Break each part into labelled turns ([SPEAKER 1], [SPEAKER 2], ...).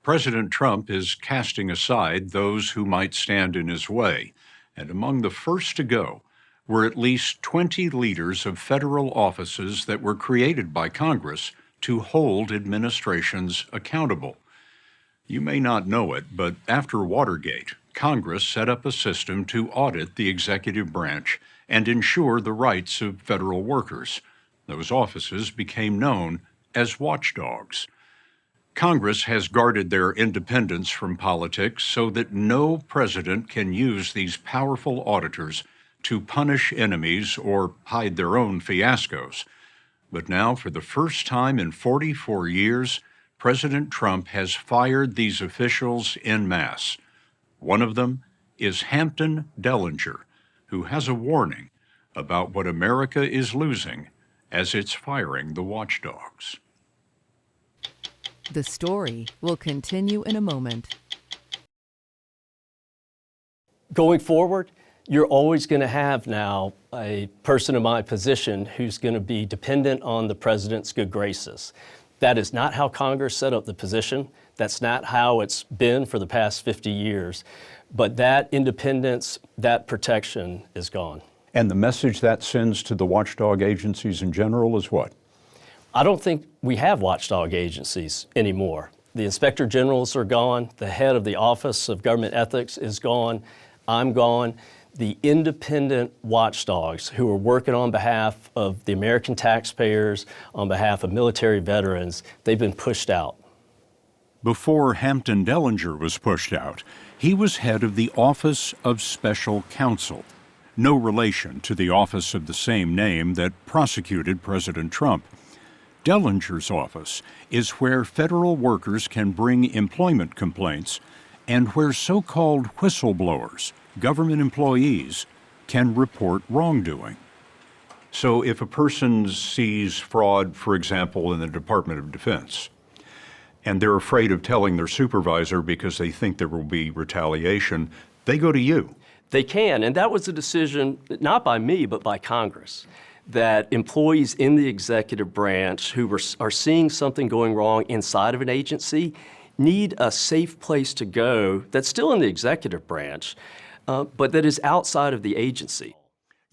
[SPEAKER 1] President Trump is casting aside those who might stand in his way, and among the first to go were at least 20 leaders of federal offices that were created by Congress to hold administrations accountable. You may not know it, but after Watergate, Congress set up a system to audit the executive branch and ensure the rights of federal workers. Those offices became known as watchdogs. Congress has guarded their independence from politics so that no president can use these powerful auditors to punish enemies or hide their own fiascos. But now, for the first time in 44 years, President Trump has fired these officials en masse. One of them is Hampton Dellinger, who has a warning about what America is losing as it's firing the watchdogs.
[SPEAKER 2] The story will continue in a moment.
[SPEAKER 3] Going forward, you're always going to have now a person in my position who's going to be dependent on the president's good graces. That is not how Congress set up the position. That's not how it's been for the past 50 years. But that independence, that protection is gone.
[SPEAKER 1] And the message that sends to the watchdog agencies in general is what?
[SPEAKER 3] I don't think we have watchdog agencies anymore. The inspector generals are gone. The head of the Office of Government Ethics is gone. I'm gone. The independent watchdogs who are working on behalf of the American taxpayers, on behalf of military veterans, they've been pushed out.
[SPEAKER 1] Before Hampton Dellinger was pushed out, he was head of the Office of Special Counsel, no relation to the office of the same name that prosecuted President Trump. Dellinger's office is where federal workers can bring employment complaints and where so-called whistleblowers, government employees, can report wrongdoing. So if a person sees fraud, for example, in the Department of Defense, and they're afraid of telling their supervisor because they think there will be retaliation, they go to you.
[SPEAKER 3] They can, and that was a decision not by me, but by Congress, that employees in the executive branch who are seeing something going wrong inside of an agency need a safe place to go that's still in the executive branch, but that is outside of the agency.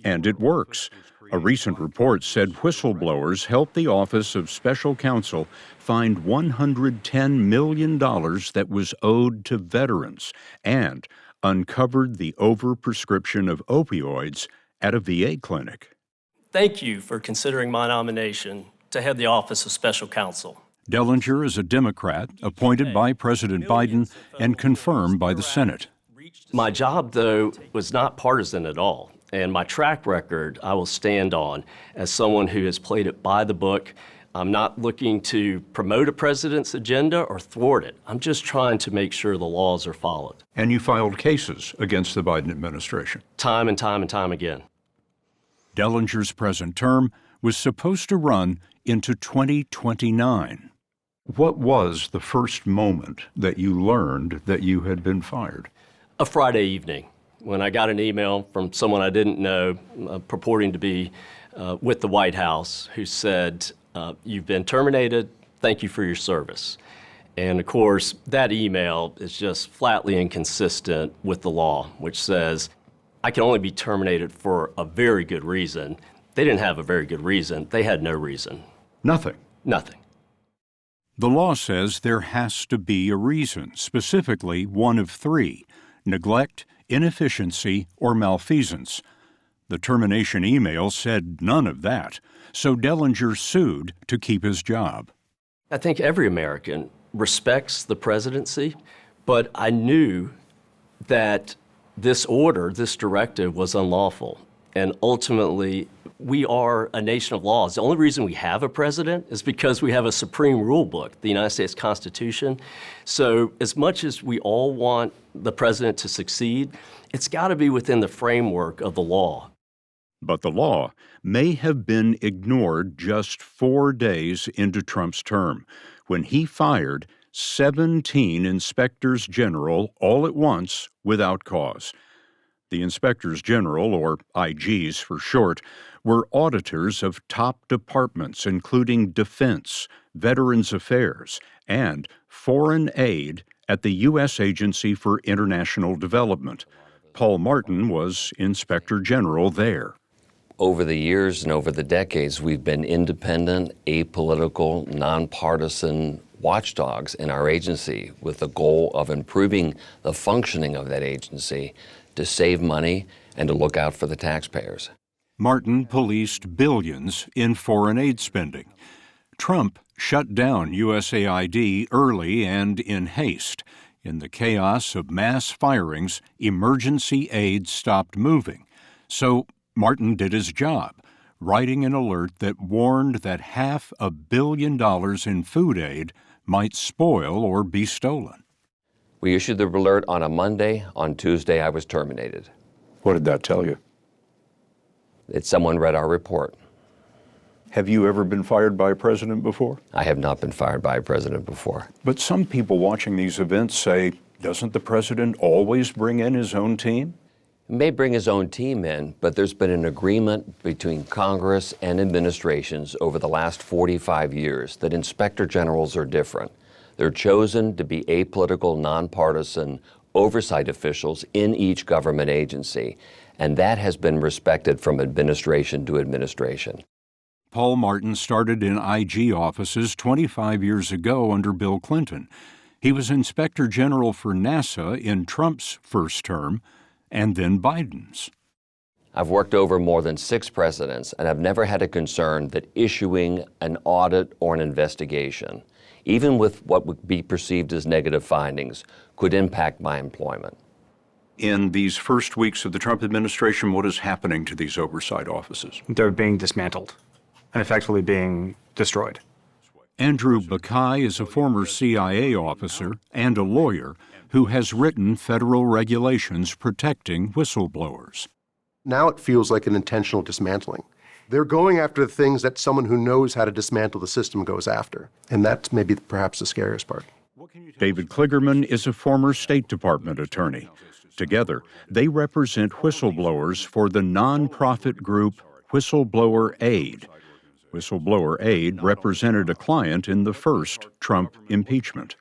[SPEAKER 1] And it works. A recent report said whistleblowers helped the Office of Special Counsel find $110 million that was owed to veterans and uncovered the overprescription of opioids at a VA clinic.
[SPEAKER 3] Thank you for considering my nomination to head the Office of Special Counsel.
[SPEAKER 1] Dellinger is a Democrat appointed by President Biden and confirmed by the Senate.
[SPEAKER 3] My job, though, was not partisan at all, and my track record I will stand on as someone who has played it by the book. I'm not looking to promote a president's agenda or thwart it. I'm just trying to make sure the laws are followed.
[SPEAKER 1] And you filed cases against the Biden administration.
[SPEAKER 3] Time and time and time again.
[SPEAKER 1] Dellinger's present term was supposed to run into 2029. What was the first moment that you learned that you had been fired?
[SPEAKER 3] A Friday evening, when I got an email from someone I didn't know purporting to be with the White House who said, "You've been terminated, thank you for your service." And of course, that email is just flatly inconsistent with the law, which says I can only be terminated for a very good reason. They didn't have a very good reason. They had no reason.
[SPEAKER 1] Nothing.
[SPEAKER 3] Nothing.
[SPEAKER 1] The law says there has to be a reason, specifically one of three: neglect, inefficiency, or malfeasance. The termination email said none of that, so Dellinger sued to keep his job.
[SPEAKER 3] I think every American respects the presidency, but I knew that this order, this directive, was unlawful. And ultimately, we are a nation of laws. The only reason we have a president is because we have a supreme rule book, the United States Constitution. So as much as we all want the president to succeed, it's got to be within the framework of the law.
[SPEAKER 1] But the law may have been ignored just 4 days into Trump's term, when he fired 17 inspectors general all at once without cause. The inspectors general, or IGs for short, were auditors of top departments including defense, Veterans Affairs, and Foreign Aid at the U.S. Agency for International Development. Paul Martin was Inspector General there.
[SPEAKER 4] Over the years and over the decades, we've been independent, apolitical, nonpartisan watchdogs in our agency with the goal of improving the functioning of that agency to save money and to look out for the taxpayers.
[SPEAKER 1] Martin policed billions in foreign aid spending. Trump shut down USAID early and in haste. In the chaos of mass firings, emergency aid stopped moving. So Martin did his job, writing an alert that warned that $500 million in food aid might spoil or be stolen.
[SPEAKER 4] We issued the alert on a Monday. On Tuesday, I was terminated.
[SPEAKER 1] What did that tell you?
[SPEAKER 4] That someone read our report.
[SPEAKER 1] Have you ever been fired by a president before?
[SPEAKER 4] I have not been fired by a president before.
[SPEAKER 1] But some people watching these events say, doesn't the president always bring in his own team?
[SPEAKER 4] He may bring his own team in, but there's been an agreement between Congress and administrations over the last 45 years that inspector generals are different. They're chosen to be apolitical, nonpartisan oversight officials in each government agency, and that has been respected from administration to administration.
[SPEAKER 1] Paul Martin started in IG offices 25 years ago under Bill Clinton. He was Inspector General for NASA in Trump's first term, and then Biden's.
[SPEAKER 4] I've worked over more than 6 presidents, and I've never had a concern that issuing an audit or an investigation, even with what would be perceived as negative findings, could impact my employment.
[SPEAKER 1] In these first weeks of the Trump administration, what is happening to these oversight offices?
[SPEAKER 5] They're being dismantled and effectively being destroyed.
[SPEAKER 1] Andrew Buckeye is a former CIA officer and a lawyer who has written federal regulations protecting whistleblowers.
[SPEAKER 6] Now it feels like an intentional dismantling. They're going after the things that someone who knows how to dismantle the system goes after. And that's maybe perhaps the scariest part.
[SPEAKER 1] David Kligerman is a former State Department attorney. Together, they represent whistleblowers for the nonprofit group Whistleblower Aid. Whistleblower Aid represented a client in the first Trump impeachment.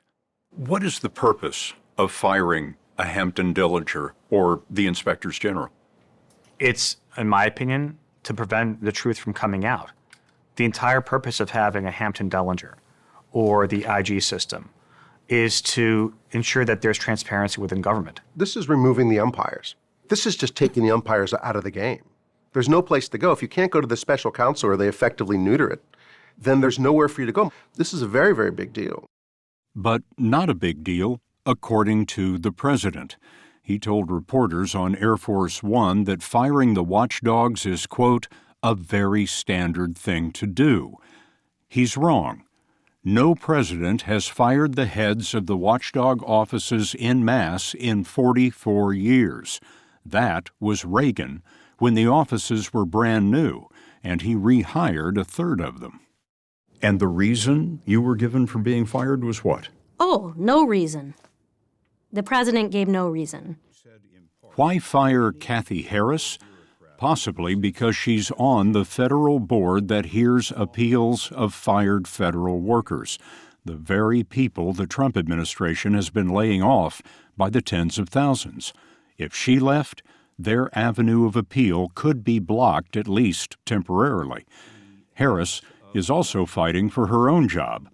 [SPEAKER 1] What is the purpose of firing a Hampton Dillinger or the inspectors general?
[SPEAKER 5] It's, in my opinion, to prevent the truth from coming out. The entire purpose of having a Hampton Dillinger or the IG system is to ensure that there's transparency within government.
[SPEAKER 6] This is removing the umpires. This is just taking the umpires out of the game. There's no place to go. If you can't go to the special counsel or they effectively neuter it, then there's nowhere for you to go. This is a very, very big deal.
[SPEAKER 1] But not a big deal, according to the president. He told reporters on Air Force One that firing the watchdogs is, quote, a very standard thing to do. He's wrong. No president has fired the heads of the watchdog offices en masse in 44 years. That was Reagan, when the offices were brand new, and he rehired a third of them. And the reason you were given for being fired was what?
[SPEAKER 7] Oh, no reason. The president gave no reason.
[SPEAKER 1] Why fire Kathy Harris? Possibly because she's on the federal board that hears appeals of fired federal workers, the very people the Trump administration has been laying off by the tens of thousands. If she left, their avenue of appeal could be blocked, at least temporarily. Harris is also fighting for her own job.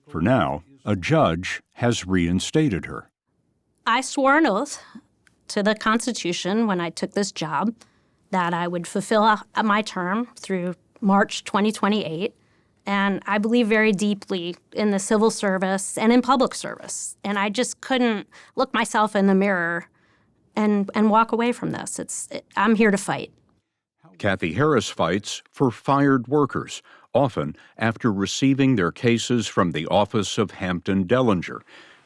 [SPEAKER 1] For now, a judge has reinstated her.
[SPEAKER 7] I swore an oath to the Constitution when I took this job that I would fulfill my term through March 2028. And I believe very deeply in the civil service and in public service. And I just couldn't look myself in the mirror and walk away from this. I'm here to fight.
[SPEAKER 1] Kathy Harris fights for fired workers, often after receiving their cases from the office of Hampton Dillinger.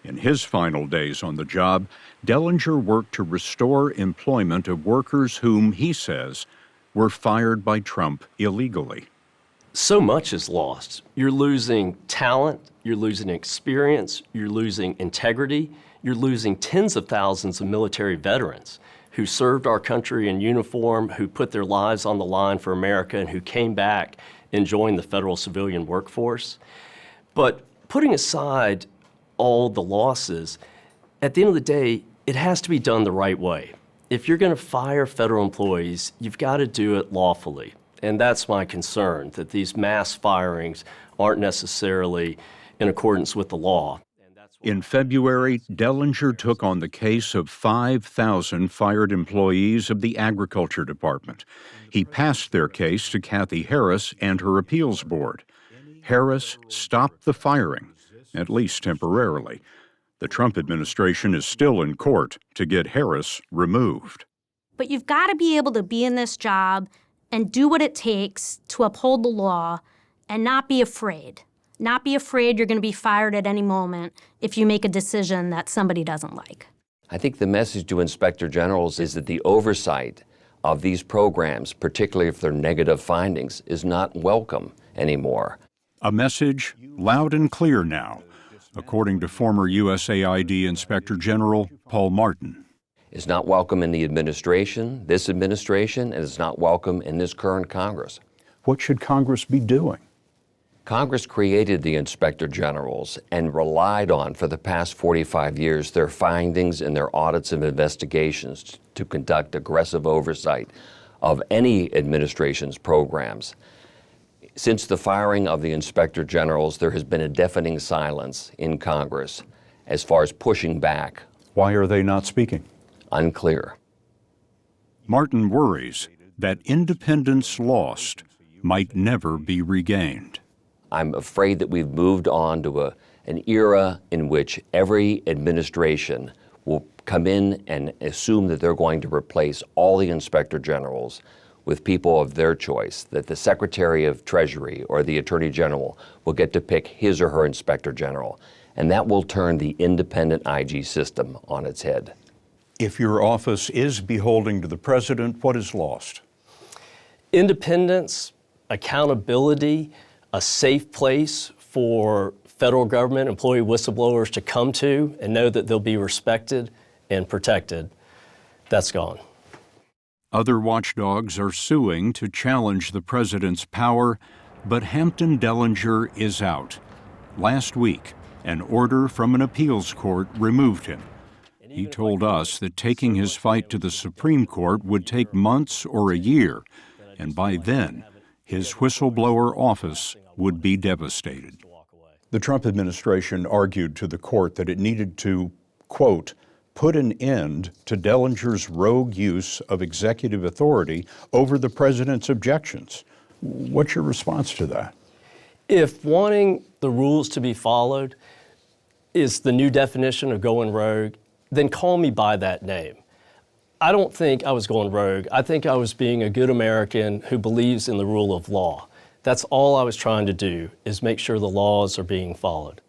[SPEAKER 1] In his final days on the job, Dillinger worked to restore employment of workers whom, he says, were fired by Trump illegally.
[SPEAKER 3] So much is lost. You're losing talent, you're losing experience, you're losing integrity, you're losing tens of thousands of military veterans who served our country in uniform, who put their lives on the line for America, and who came back and joined the federal civilian workforce. But putting aside all the losses, at the end of the day, it has to be done the right way. If you're going to fire federal employees, you've got to do it lawfully. And that's my concern, that these mass firings aren't necessarily in accordance with the law.
[SPEAKER 1] In February, Dellinger took on the case of 5,000 fired employees of the Agriculture Department. He passed their case to Kathy Harris and her appeals board. Harris stopped the firing, at least temporarily. The Trump administration is still in court to get Harris removed.
[SPEAKER 7] But you've got to be able to be in this job and do what it takes to uphold the law and not be afraid. Not be afraid you're going to be fired at any moment if you make a decision that somebody doesn't like.
[SPEAKER 4] I think the message to inspector generals is that the oversight of these programs, particularly if they're negative findings, is not welcome anymore.
[SPEAKER 1] A message loud and clear now, according to former USAID Inspector General Paul Martin.
[SPEAKER 4] It's not welcome in the administration, this administration, and it's not welcome in this current Congress.
[SPEAKER 1] What should Congress be doing?
[SPEAKER 4] Congress created the inspector generals and relied on, for the past 45 years, their findings and their audits and investigations to conduct aggressive oversight of any administration's programs. Since the firing of the inspector generals, there has been a deafening silence in Congress as far as pushing back.
[SPEAKER 1] Why are they not speaking?
[SPEAKER 4] Unclear.
[SPEAKER 1] Martin worries that independence lost might never be regained.
[SPEAKER 4] I'm afraid that we've moved on to an era in which every administration will come in and assume that they're going to replace all the inspector generals with people of their choice, that the Secretary of Treasury or the Attorney General will get to pick his or her inspector general, and that will turn the independent IG system on its head.
[SPEAKER 1] If your office is beholding to the president, what is lost?
[SPEAKER 3] Independence, accountability, a safe place for federal government employee whistleblowers to come to and know that they'll be respected and protected, that's gone.
[SPEAKER 1] Other watchdogs are suing to challenge the president's power, but Hampton Dellinger is out. Last week, an order from an appeals court removed him. He told us that taking his fight to the Supreme Court would take months or a year, and by then, his whistleblower office would be devastated. The Trump administration argued to the court that it needed to, quote, put an end to Dellinger's rogue use of executive authority over the president's objections. What's your response to that?
[SPEAKER 3] If wanting the rules to be followed is the new definition of going rogue, then call me by that name. I don't think I was going rogue. I think I was being a good American who believes in the rule of law. That's all I was trying to do, is make sure the laws are being followed.